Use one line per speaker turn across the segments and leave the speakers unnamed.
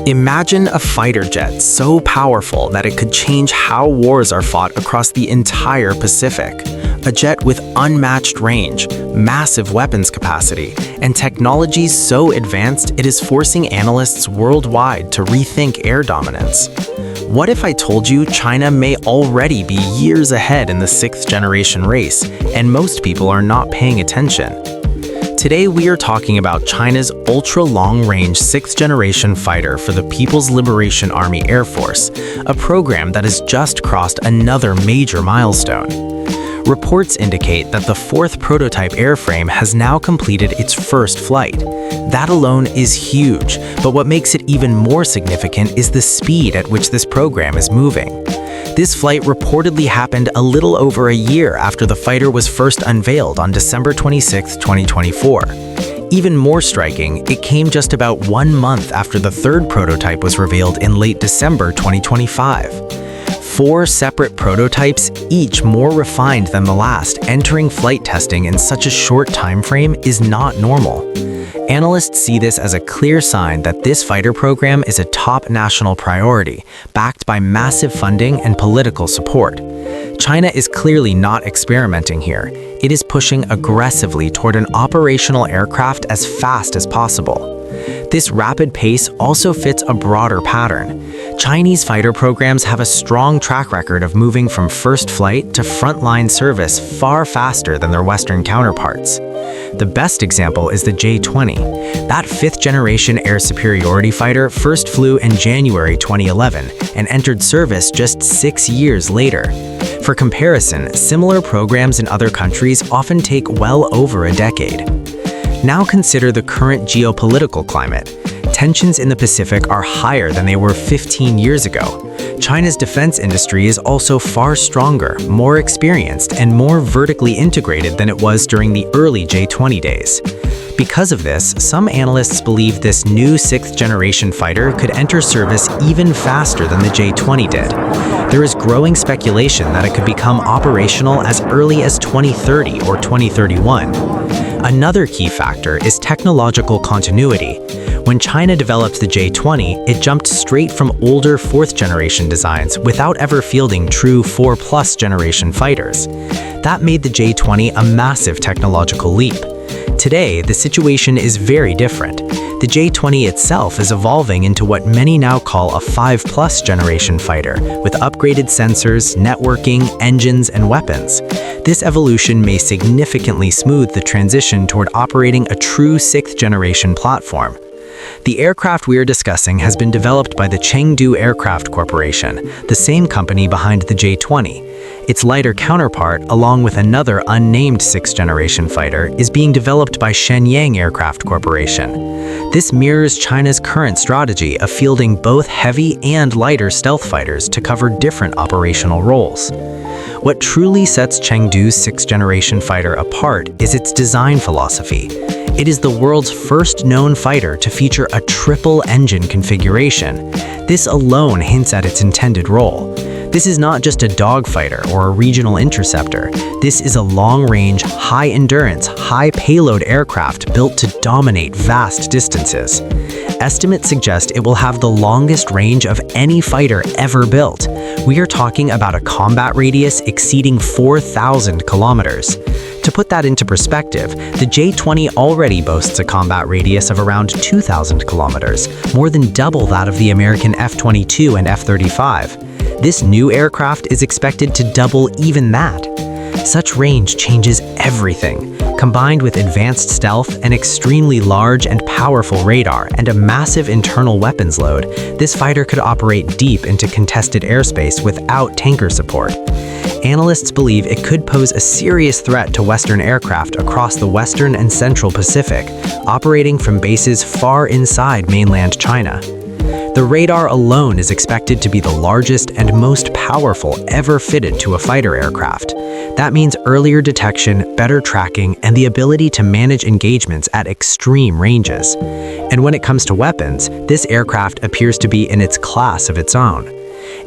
Imagine a fighter jet so powerful that it could change how wars are fought across the entire Pacific. A jet with unmatched range, massive weapons capacity, and technologies so advanced it is forcing analysts worldwide to rethink air dominance. What if I told you China may already be years ahead in the sixth-generation race, and most people are not paying attention? Today we are talking about China's ultra-long-range sixth-generation fighter for the People's Liberation Army Air Force, a program that has just crossed another major milestone. Reports indicate that the fourth prototype airframe has now completed its first flight. That alone is huge, but what makes it even more significant is the speed at which this program is moving. This flight reportedly happened a little over a year after the fighter was first unveiled on December 26, 2024. Even more striking, it came just about 1 month after the third prototype was revealed in late December 2025. 4 separate prototypes, each more refined than the last, entering flight testing in such a short time frame is not normal. Analysts see this as a clear sign that this fighter program is a top national priority, backed by massive funding and political support. China is clearly not experimenting here. It is pushing aggressively toward an operational aircraft as fast as possible. This rapid pace also fits a broader pattern. Chinese fighter programs have a strong track record of moving from first flight to frontline service far faster than their Western counterparts. The best example is the J-20. That fifth-generation air superiority fighter first flew in January 2011 and entered service just 6 years later. For comparison, similar programs in other countries often take well over a decade. Now consider the current geopolitical climate. Tensions in the Pacific are higher than they were 15 years ago. China's defense industry is also far stronger, more experienced, and more vertically integrated than it was during the early J-20 days. Because of this, some analysts believe this new sixth-generation fighter could enter service even faster than the J-20 did. There is growing speculation that it could become operational as early as 2030 or 2031. Another key factor is technological continuity. When China developed the J-20, it jumped straight from older fourth-generation designs without ever fielding true 4+ generation fighters. That made the J-20 a massive technological leap. Today, the situation is very different. The J-20 itself is evolving into what many now call a 5+ generation fighter, with upgraded sensors, networking, engines, and weapons. This evolution may significantly smooth the transition toward operating a true 6th-generation platform. The aircraft we are discussing has been developed by the Chengdu Aircraft Corporation, the same company behind the J-20. Its lighter counterpart, along with another unnamed 6th-generation fighter, is being developed by Shenyang Aircraft Corporation. This mirrors China's current strategy of fielding both heavy and lighter stealth fighters to cover different operational roles. What truly sets Chengdu's 6th-generation fighter apart is its design philosophy. It is the world's first known fighter to feature a triple-engine configuration. This alone hints at its intended role. This is not just a dogfighter or a regional interceptor. This is a long-range, high-endurance, high-payload aircraft built to dominate vast distances. Estimates suggest it will have the longest range of any fighter ever built. We are talking about a combat radius exceeding 4,000 kilometers. To put that into perspective, the J-20 already boasts a combat radius of around 2,000 kilometers, more than double that of the American F-22 and F-35. This new aircraft is expected to double even that. Such range changes everything. Combined with advanced stealth, an extremely large and powerful radar, and a massive internal weapons load, this fighter could operate deep into contested airspace without tanker support. Analysts believe it could pose a serious threat to Western aircraft across the Western and Central Pacific, operating from bases far inside mainland China. The radar alone is expected to be the largest and most powerful ever fitted to a fighter aircraft. That means earlier detection, better tracking, and the ability to manage engagements at extreme ranges. And when it comes to weapons, this aircraft appears to be in its class of its own.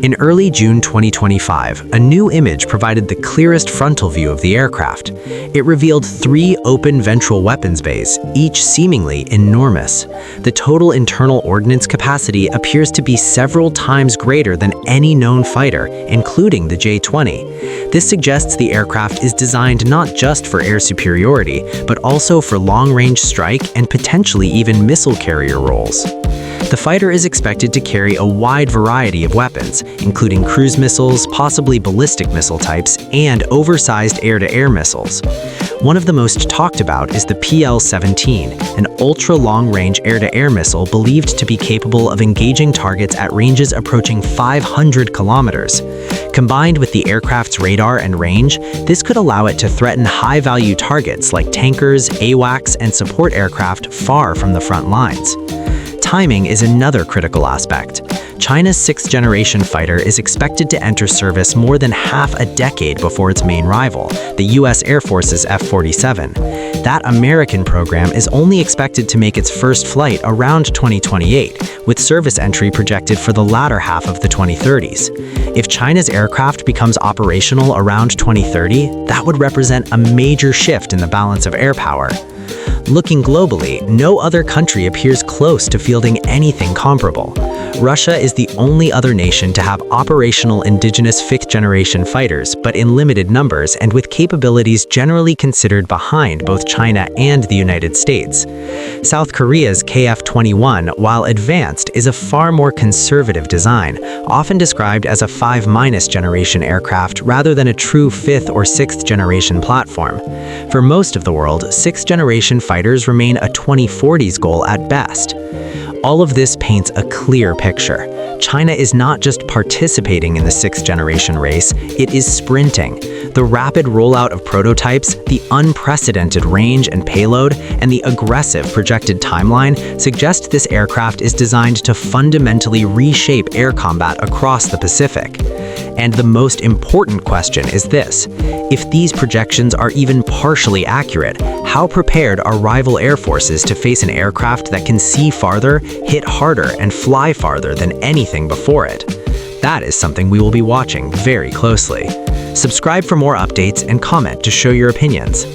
In early June 2025, a new image provided the clearest frontal view of the aircraft. It revealed 3 open ventral weapons bays, each seemingly enormous. The total internal ordnance capacity appears to be several times greater than any known fighter, including the J-20. This suggests the aircraft is designed not just for air superiority, but also for long-range strike and potentially even missile carrier roles. The fighter is expected to carry a wide variety of weapons, including cruise missiles, possibly ballistic missile types, and oversized air-to-air missiles. One of the most talked about is the PL-17, an ultra-long-range air-to-air missile believed to be capable of engaging targets at ranges approaching 500 kilometers. Combined with the aircraft's radar and range, this could allow it to threaten high-value targets like tankers, AWACS, and support aircraft far from the front lines. Timing is another critical aspect. China's 6th-generation fighter is expected to enter service more than half a decade before its main rival, the U.S. Air Force's F-47. That American program is only expected to make its first flight around 2028, with service entry projected for the latter half of the 2030s. If China's aircraft becomes operational around 2030, that would represent a major shift in the balance of air power. Looking globally, no other country appears close to fielding anything comparable. Russia is the only other nation to have operational indigenous 5th-generation fighters, but in limited numbers and with capabilities generally considered behind both China and the United States. South Korea's KF-21, while advanced, is a far more conservative design, often described as a 5- generation aircraft rather than a true 5th or 6th-generation platform. For most of the world, 6th-generation fighters remain a 2040s goal at best. All of this paints a clear picture. China is not just participating in the 6th-generation race, it is sprinting. The rapid rollout of prototypes, the unprecedented range and payload, and the aggressive projected timeline suggest this aircraft is designed to fundamentally reshape air combat across the Pacific. And the most important question is this: if these projections are even partially accurate, how prepared are rival air forces to face an aircraft that can see farther, hit harder, and fly farther than anything before it? That is something we will be watching very closely. Subscribe for more updates and comment to show your opinions.